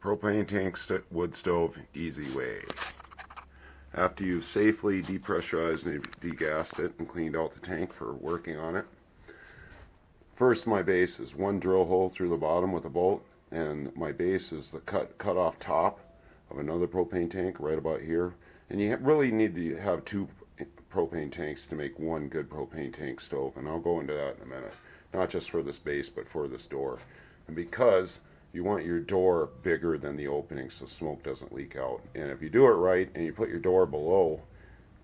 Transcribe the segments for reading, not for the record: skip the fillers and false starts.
Propane tank wood stove, easy way. After you've safely depressurized and degassed it and cleaned out the tank for working on it, first my base is one drill hole through the bottom with a bolt, and my base is the cut off top of another propane tank right about here. And you really need to have two propane tanks to make one good propane tank stove, and I'll go into that in a minute. Not just for this base, but for this door. And because you want your door bigger than the opening so smoke doesn't leak out. And if you do it right and you put your door below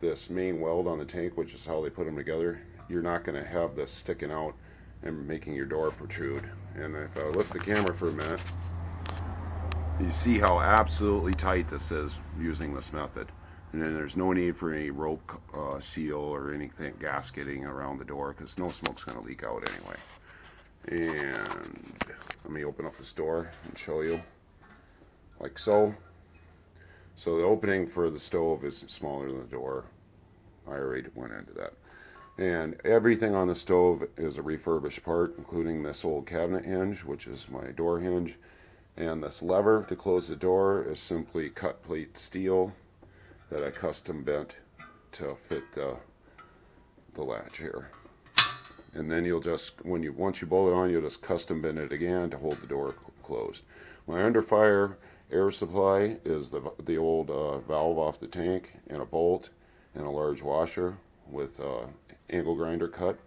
this main weld on the tank, which is how they put them together, you're not going to have this sticking out and making your door protrude. And if I lift the camera for a minute, you see how absolutely tight this is using this method. And then there's no need for any rope seal or anything gasketing around the door, because no smoke's going to leak out anyway. And let me open up this door and show you, like so. So the opening for the stove is smaller than the door. I already went into that. And everything on the stove is a refurbished part, including this old cabinet hinge, which is my door hinge. And this lever to close the door is simply cut plate steel that I custom bent to fit the latch here. And then you'll just, once you bolt it on, you'll just custom bend it again to hold the door closed. My under fire air supply is the old valve off the tank, and a bolt and a large washer with angle grinder cut.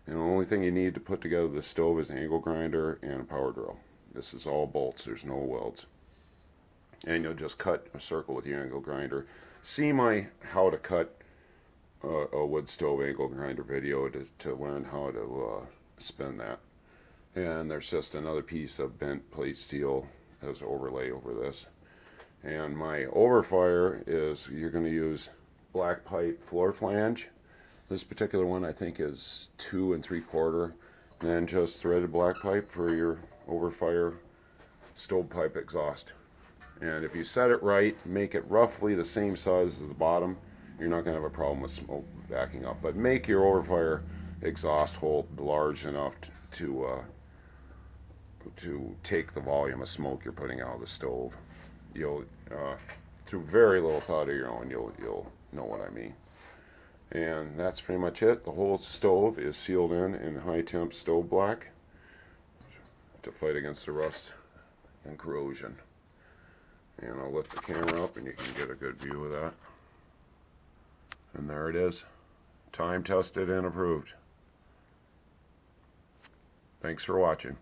And the only thing you need to put together the stove is an angle grinder and a power drill. This is all bolts, there's no welds. And you'll just cut a circle with your angle grinder. See my how to cut a wood stove angle grinder video to learn how to spin that. And there's just another piece of bent plate steel as overlay over this. And my overfire is, you're going to use black pipe floor flange. This particular one I think is 2 3/4, and then just threaded black pipe for your overfire stovepipe exhaust. And if you set it right, make it roughly the same size as the bottom, you're not going to have a problem with smoke backing up. But make your overfire exhaust hole large enough to take the volume of smoke you're putting out of the stove. You'll through very little thought of your own, you'll know what I mean. And that's pretty much it. The whole stove is sealed in high temp stove black to fight against the rust and corrosion. And I'll lift the camera up and you can get a good view of that. And there it is. Time tested and approved. Thanks for watching.